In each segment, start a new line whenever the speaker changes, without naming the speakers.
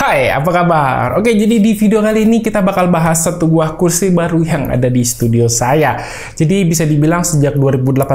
Hai, apa kabar? Oke, jadi di video kali ini kita bakal bahas satu buah kursi baru yang ada di studio saya. Jadi bisa dibilang sejak 2018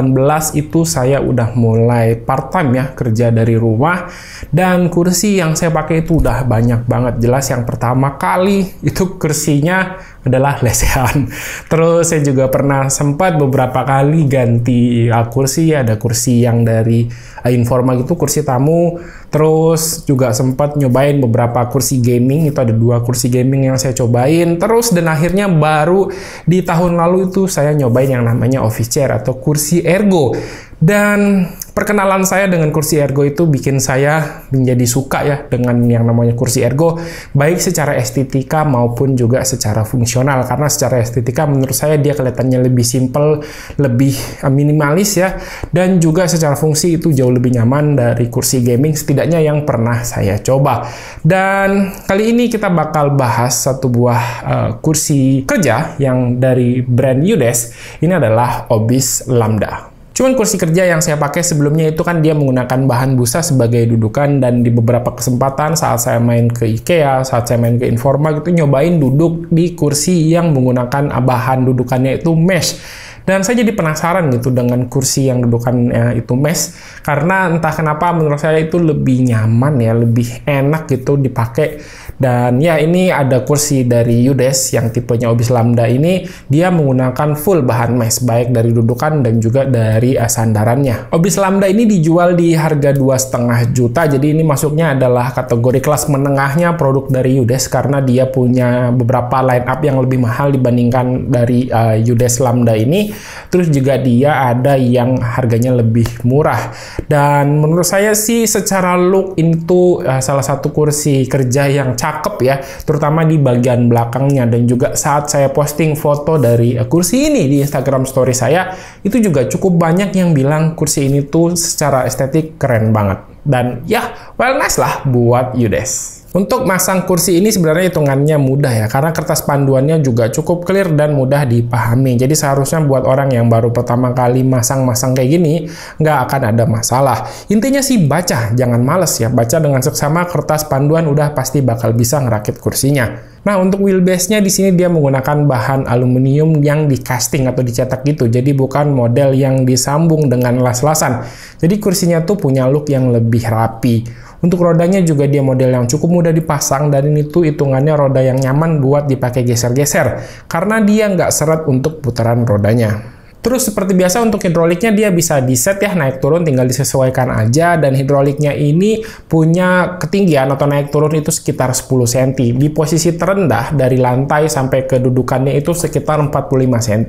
itu saya udah mulai part-time ya, kerja dari rumah. Dan kursi yang saya pakai itu udah banyak banget. Jelas yang pertama kali itu kursinya adalah lesehan. Terus saya juga pernah sempat beberapa kali ganti kursi. Ada kursi yang dari Informa gitu, kursi tamu. Terus juga sempat nyobain beberapa kursi gaming, itu ada 2 kursi gaming yang saya cobain. Terus dan akhirnya baru di tahun lalu itu saya nyobain yang namanya office chair atau kursi ergo. Dan perkenalan saya dengan kursi ergo itu bikin saya menjadi suka ya dengan yang namanya kursi ergo, baik secara estetika maupun juga secara fungsional. Karena secara estetika menurut saya dia kelihatannya lebih simple, lebih minimalis ya, dan juga secara fungsi itu jauh lebih nyaman dari kursi gaming setidaknya yang pernah saya coba. Dan kali ini kita bakal bahas satu buah kursi kerja yang dari brand UDESK. Ini adalah Obis Lambda. Cuman kursi kerja yang saya pakai sebelumnya itu kan dia menggunakan bahan busa sebagai dudukan, dan di beberapa kesempatan saat saya main ke IKEA, saat saya main ke Informa gitu, nyobain duduk di kursi yang menggunakan bahan dudukannya itu mesh. Dan saya jadi penasaran gitu dengan kursi yang dudukannya itu mesh, karena entah kenapa menurut saya itu lebih nyaman ya, lebih enak gitu dipakai. Dan ya ini ada kursi dari UDESK yang tipenya Obis Lambda ini, dia menggunakan full bahan mesh, baik dari dudukan dan juga dari sandarannya. Obis Lambda ini dijual di harga 2,5 juta, jadi ini masuknya adalah kategori kelas menengahnya produk dari UDESK, karena dia punya beberapa line up yang lebih mahal dibandingkan dari UDESK Lambda ini. Terus juga dia ada yang harganya lebih murah. Dan menurut saya sih secara look itu salah satu kursi kerja yang cakep ya, terutama di bagian belakangnya. Dan juga saat saya posting foto dari kursi ini di Instagram story saya, itu juga cukup banyak yang bilang kursi ini tuh secara estetik keren banget. Dan ya, well nice lah buat UDESK. Untuk masang kursi ini sebenarnya hitungannya mudah ya, karena kertas panduannya juga cukup clear dan mudah dipahami. Jadi seharusnya buat orang yang baru pertama kali masang-masang kayak gini, nggak akan ada masalah. Intinya sih baca, jangan males ya. Baca dengan seksama kertas panduan udah pasti bakal bisa ngerakit kursinya. Nah, untuk wheelbase-nya di sini dia menggunakan bahan aluminium yang di casting atau dicetak gitu. Jadi bukan model yang disambung dengan las-lasan. Jadi kursinya tuh punya look yang lebih rapi. Untuk rodanya juga dia model yang cukup mudah dipasang, dan ini tuh hitungannya roda yang nyaman buat dipakai geser-geser karena dia nggak seret untuk putaran rodanya. Terus seperti biasa untuk hidroliknya dia bisa di-set ya, naik turun tinggal disesuaikan aja. Dan hidroliknya ini punya ketinggian atau naik turun itu sekitar 10 cm. Di posisi terendah dari lantai sampai ke dudukannya itu sekitar 45 cm.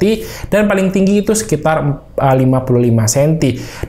Dan paling tinggi itu sekitar 55 cm.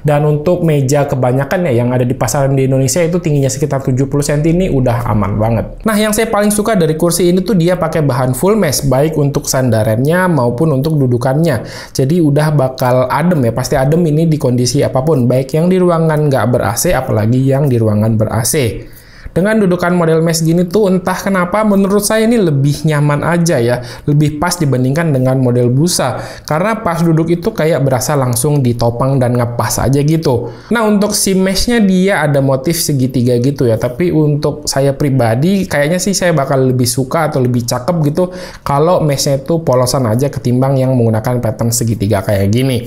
Dan untuk meja kebanyakan ya yang ada di pasaran di Indonesia itu tingginya sekitar 70 cm, ini udah aman banget. Nah, yang saya paling suka dari kursi ini tuh dia pakai bahan full mesh, baik untuk sandarannya maupun untuk dudukannya. Jadi udah bakal adem ya, pasti adem ini di kondisi apapun, baik yang di ruangan nggak ber-AC apalagi yang di ruangan ber-AC. Dengan dudukan model mesh gini tuh entah kenapa menurut saya ini lebih nyaman aja ya, lebih pas dibandingkan dengan model busa, karena pas duduk itu kayak berasa langsung ditopang dan ngepas aja gitu. Nah, untuk si meshnya dia ada motif segitiga gitu ya, tapi untuk saya pribadi kayaknya sih saya bakal lebih suka atau lebih cakep gitu kalau meshnya itu polosan aja ketimbang yang menggunakan pattern segitiga kayak gini.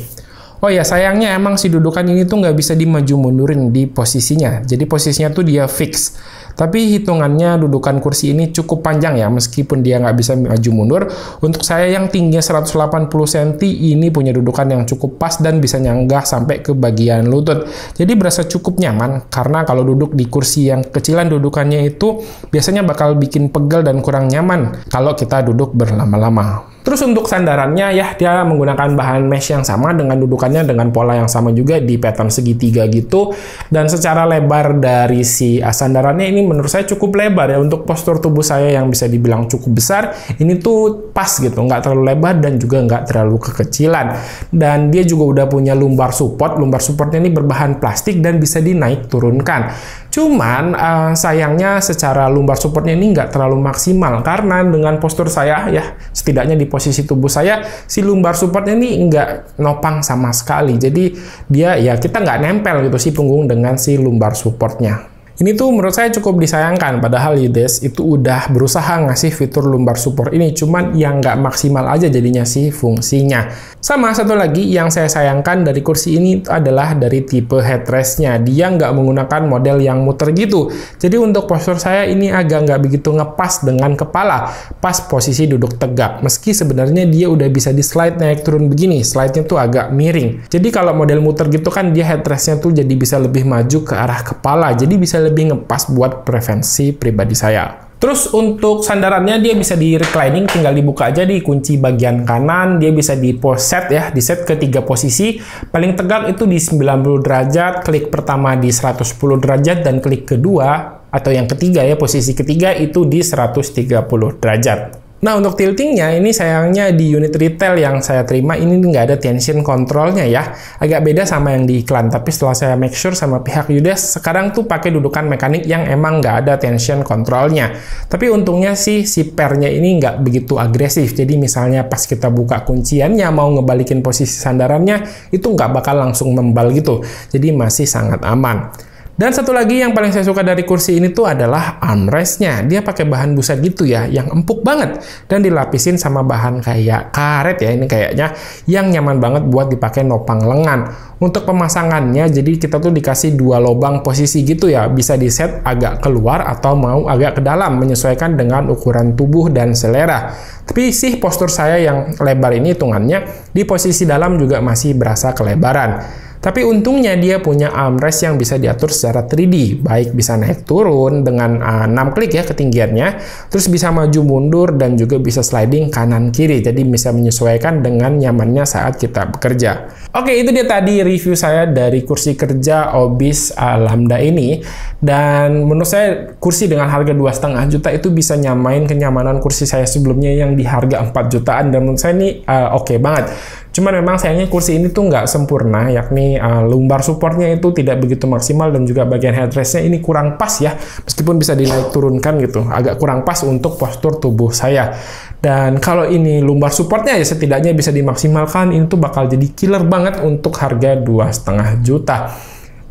Oh ya, sayangnya emang si dudukan ini tuh nggak bisa dimaju mundurin di posisinya. Jadi posisinya tuh dia fix. Tapi hitungannya dudukan kursi ini cukup panjang ya, meskipun dia nggak bisa maju mundur. Untuk saya yang tingginya 180 cm, ini punya dudukan yang cukup pas dan bisa nyanggah sampai ke bagian lutut. Jadi berasa cukup nyaman, karena kalau duduk di kursi yang kecilan dudukannya itu biasanya bakal bikin pegel dan kurang nyaman kalau kita duduk berlama-lama. Terus untuk sandarannya ya, dia menggunakan bahan mesh yang sama dengan dudukannya dengan pola yang sama juga di pattern segitiga gitu. Dan secara lebar dari si sandarannya ini menurut saya cukup lebar ya, untuk postur tubuh saya yang bisa dibilang cukup besar. Ini tuh pas gitu, nggak terlalu lebar dan juga nggak terlalu kekecilan. Dan dia juga udah punya lumbar support. Lumbar supportnya ini berbahan plastik dan bisa dinaik turunkan. Cuman sayangnya secara lumbar supportnya ini nggak terlalu maksimal, karena dengan postur saya ya, setidaknya di posisi tubuh saya, si lumbar supportnya ini nggak nopang sama sekali. Jadi dia ya kita nggak nempel gitu si punggung dengan si lumbar supportnya. Ini tuh menurut saya cukup disayangkan, padahal UDES itu udah berusaha ngasih fitur lumbar support ini, cuman yang nggak maksimal aja jadinya sih fungsinya. Sama satu lagi yang saya sayangkan dari kursi ini adalah dari tipe headrest-nya. Dia nggak menggunakan model yang muter gitu. Jadi untuk postur saya ini agak nggak begitu ngepas dengan kepala pas posisi duduk tegak. Meski sebenarnya dia udah bisa di slide naik turun begini, slide-nya tuh agak miring. Jadi kalau model muter gitu kan dia headrest-nya tuh jadi bisa lebih maju ke arah kepala. Jadi bisa lebih ngepas buat preferensi pribadi saya. Terus untuk sandarannya dia bisa di reclining, tinggal dibuka aja di kunci bagian kanan, dia bisa di set ya, di set ke 3 posisi. Paling tegak itu di 90 derajat, klik pertama di 110 derajat, dan klik kedua atau yang ketiga ya, posisi ketiga itu di 130 derajat. Nah, untuk tiltingnya ini sayangnya di unit retail yang saya terima ini nggak ada tension controlnya ya. Agak beda sama yang di iklan, tapi setelah saya make sure sama pihak UDES, sekarang tuh pakai dudukan mekanik yang emang nggak ada tension controlnya. Tapi untungnya sih si pairnya ini nggak begitu agresif. Jadi misalnya pas kita buka kunciannya mau ngebalikin posisi sandarannya, itu nggak bakal langsung membal gitu. Jadi masih sangat aman. Dan satu lagi yang paling saya suka dari kursi ini tuh adalah armrest-nya. Dia pakai bahan busa gitu ya, yang empuk banget. Dan dilapisin sama bahan kayak karet ya, ini kayaknya. Yang nyaman banget buat dipakai nopang lengan. Untuk pemasangannya, jadi kita tuh dikasih 2 lubang posisi gitu ya. Bisa di set agak keluar atau mau agak ke dalam, menyesuaikan dengan ukuran tubuh dan selera. Tapi sih postur saya yang lebar ini hitungannya, di posisi dalam juga masih berasa kelebaran. Tapi untungnya dia punya armrest yang bisa diatur secara 3D, baik bisa naik turun dengan 6 klik ya ketinggiannya, terus bisa maju mundur dan juga bisa sliding kanan kiri, jadi bisa menyesuaikan dengan nyamannya saat kita bekerja. Oke, itu dia tadi review saya dari kursi kerja Obis Lambda ini, dan menurut saya kursi dengan harga 2,5 juta itu bisa nyamain kenyamanan kursi saya sebelumnya yang di harga 4 jutaan, dan menurut saya ini oke banget. Cuman memang sayangnya kursi ini tuh nggak sempurna, yakni lumbar supportnya itu tidak begitu maksimal dan juga bagian headrestnya ini kurang pas ya, meskipun bisa dinaik turunkan gitu, agak kurang pas untuk postur tubuh saya. Dan kalau ini lumbar supportnya ya setidaknya bisa dimaksimalkan, ini tuh bakal jadi killer banget untuk harga 2,5 juta.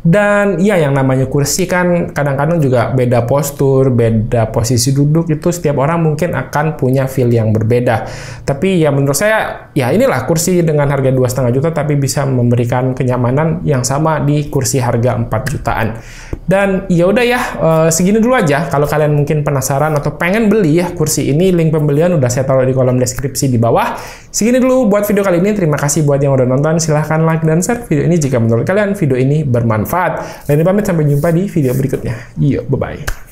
Dan ya yang namanya kursi kan kadang-kadang juga beda postur, beda posisi duduk, itu setiap orang mungkin akan punya feel yang berbeda. Tapi ya menurut saya ya inilah kursi dengan harga 2,5 juta tapi bisa memberikan kenyamanan yang sama di kursi harga 4 jutaan. Dan ya udah ya, segini dulu aja. Kalau kalian mungkin penasaran atau pengen beli ya kursi ini, link pembelian udah saya taruh di kolom deskripsi di bawah. Segini dulu buat video kali ini. Terima kasih buat yang udah nonton. Silahkan like dan share video ini jika menurut kalian video ini bermanfaat. Dan pamit sampai jumpa di video berikutnya. Yo, bye-bye.